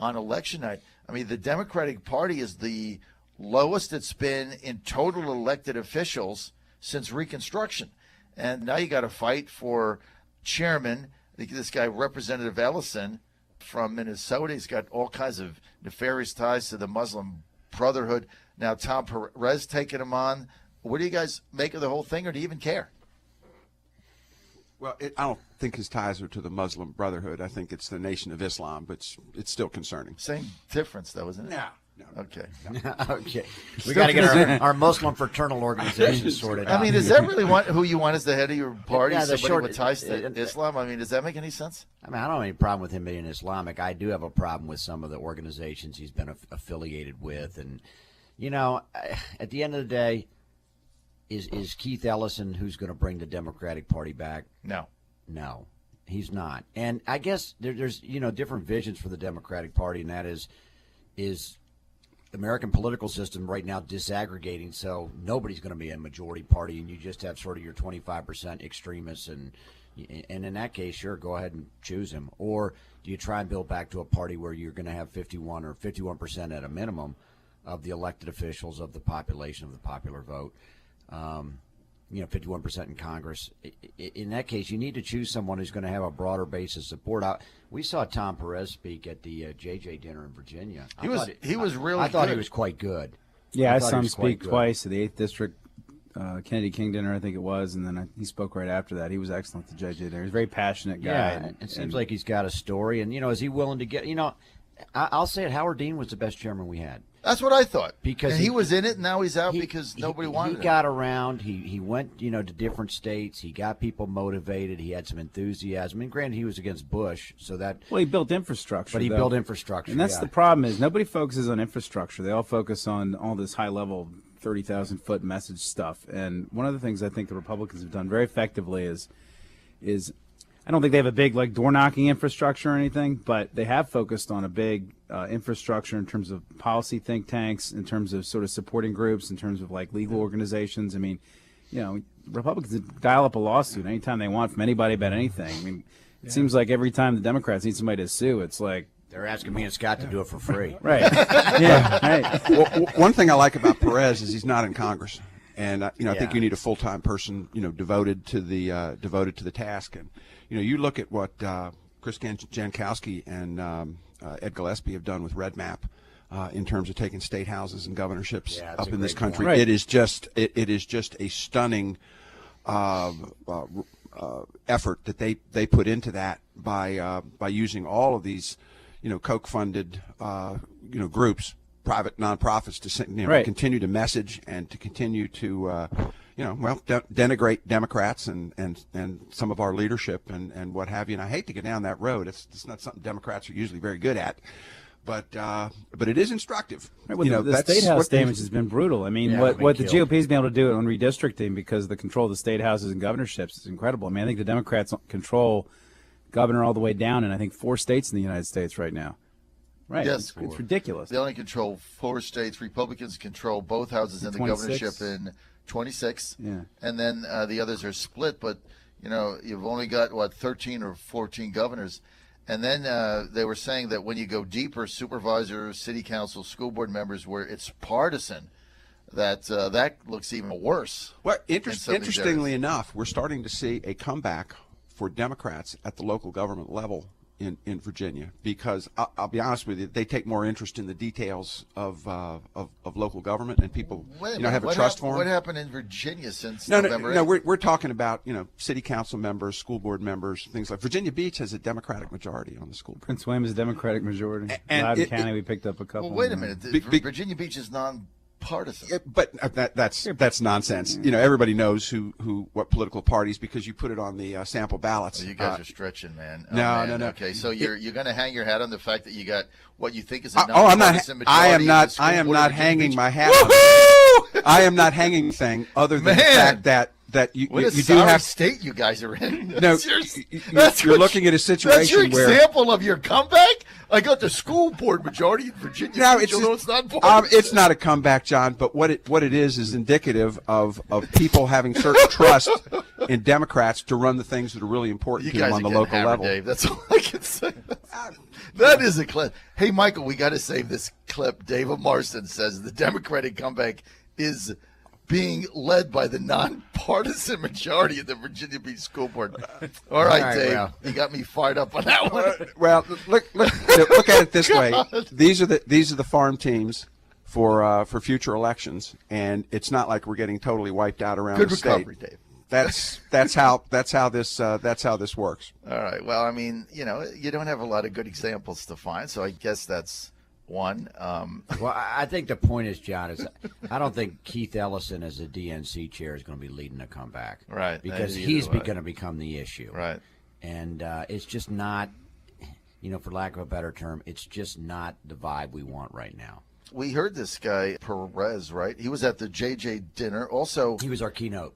on election night. I mean, the Democratic Party is the lowest it's been in total elected officials since Reconstruction. And now you got to fight for chairman. This guy, Representative Ellison from Minnesota, he's got all kinds of nefarious ties to the Muslim Brotherhood. Now Tom Perez taking him on. What do you guys make of the whole thing, or do you even care? Well, I don't think his ties are to the Muslim Brotherhood. I think it's the Nation of Islam, but it's still concerning. Same difference, though, isn't it? No. Okay. Okay. We got to get our Muslim fraternal organization sorted out. I mean, is that really who you want as the head of your party? Yeah, somebody with ties to Islam? I mean, does that make any sense? I mean, I don't have any problem with him being Islamic. I do have a problem with some of the organizations he's been affiliated with. And, you know, at the end of the day, is Keith Ellison who's going to bring the Democratic Party back? No, he's not. And I guess there's, you know, different visions for the Democratic Party, and that is American political system right now disaggregating, so nobody's going to be a majority party, and you just have sort of your 25% extremists, and in that case, sure, go ahead and choose him. Or do you try and build back to a party where you're going to have 51% at a minimum of the elected officials of the population of the popular vote? 51% in Congress. In that case, you need to choose someone who's going to have a broader base of support. We saw Tom Perez speak at the JJ dinner in Virginia. He was really I thought good. he was quite good. Yeah, I saw him speak twice at the 8th District Kennedy King dinner, I think it was, and then he spoke right after that. He was excellent at the JJ dinner. He's a very passionate guy. Yeah, it seems like he's got a story. And, is he willing to get, I'll say it, Howard Dean was the best chairman we had. That's what I thought. Because he was in it, and now he's out because nobody wanted him. He got around. He went, to different states. He got people motivated. He had some enthusiasm. I mean, granted, he was against Bush, so that. Well, he built infrastructure. But he built infrastructure, and that's the problem is nobody focuses on infrastructure. They all focus on all this high-level 30,000-foot message stuff. And one of the things I think the Republicans have done very effectively is I don't think they have a big door-knocking infrastructure or anything, but they have focused on a big infrastructure in terms of policy think tanks, in terms of sort of supporting groups, in terms of legal organizations. I mean, Republicans dial up a lawsuit anytime they want from anybody about anything. I mean, it seems like every time the Democrats need somebody to sue, it's like they're asking me and Scott to do it for free. Right. Yeah. Right. Well, one thing I like about Perez is he's not in Congress. And I think you need a full-time person, devoted to the task. And you look at what Chris Jankowski and Ed Gillespie have done with Red Map in terms of taking state houses and governorships up in this country. Right. It is just a stunning effort that they put into that by using all of these Koch-funded groups, private nonprofits, to continue to message and to continue to denigrate Democrats and some of our leadership and what have you. And I hate to go down that road. It's not something Democrats are usually very good at, but it is instructive. Right, well, the state house damage has been brutal. I mean, what the GOP has been able to do on redistricting because of the control of the state houses and governorships is incredible. I mean, I think the Democrats control governor all the way down in I think 4 states in the United States right now. Right. Yes, it's ridiculous. They only control 4 states. Republicans control both houses in the governorship in 26. Yeah. And then the others are split, but you've only got 13 or 14 governors. And then they were saying that when you go deeper, supervisors, city council, school board members, where it's partisan, that looks even worse. Well, interestingly enough, we're starting to see a comeback for Democrats at the local government level in Virginia, because I'll be honest with you, they take more interest in the details of local government, and people have a trust for them. What happened in Virginia since November 8th? No, we're talking about city council members, school board members, things like Virginia Beach has a Democratic majority on the school board. Prince William is a Democratic majority. Loudoun County, we picked up a couple. Well, wait a minute. Virginia Beach is non-partisan. But that's nonsense. Everybody knows what political parties, because you put it on the sample ballots. Well, you guys are stretching, man. No. Okay, so you're going to hang your hat on the fact that you got what you think is a I'm not. nonpartisan majority. I am not hanging my hat. I am not hanging anything other than the Man. fact that you What a do sorry have. state you guys are in. No, That's your- you're looking at a That's your situation where example of your comeback. I got the school board majority in Virginia. No, Beach, although it's not it's not a comeback, John. But what it is indicative of people having certain trust in Democrats to run the things that are really important You to them guys on are the getting local hammered, level. Dave. That's all I can say. That is a clip. Hey, Michael, we got to save this clip. David Marston says the Democratic comeback is being led by the nonpartisan majority of the Virginia Beach School Board. All right, Dave, well. you got me fired up on that one. Well, look at it this way. These are the farm teams for future elections, and it's not like we're getting totally wiped out around Good the recovery, state. Dave. That's how this works. All right. Well, I mean, you don't have a lot of good examples to find, so I guess that's one. Well, I think the point is, John, is I don't think Keith Ellison as a DNC chair is going to be leading the comeback. Right. Because Neither he's do I. going to become the issue. Right. And it's just not, for lack of a better term, it's just not the vibe we want right now. We heard this guy, Perez, right? He was at the JJ dinner. Also, He was our keynote.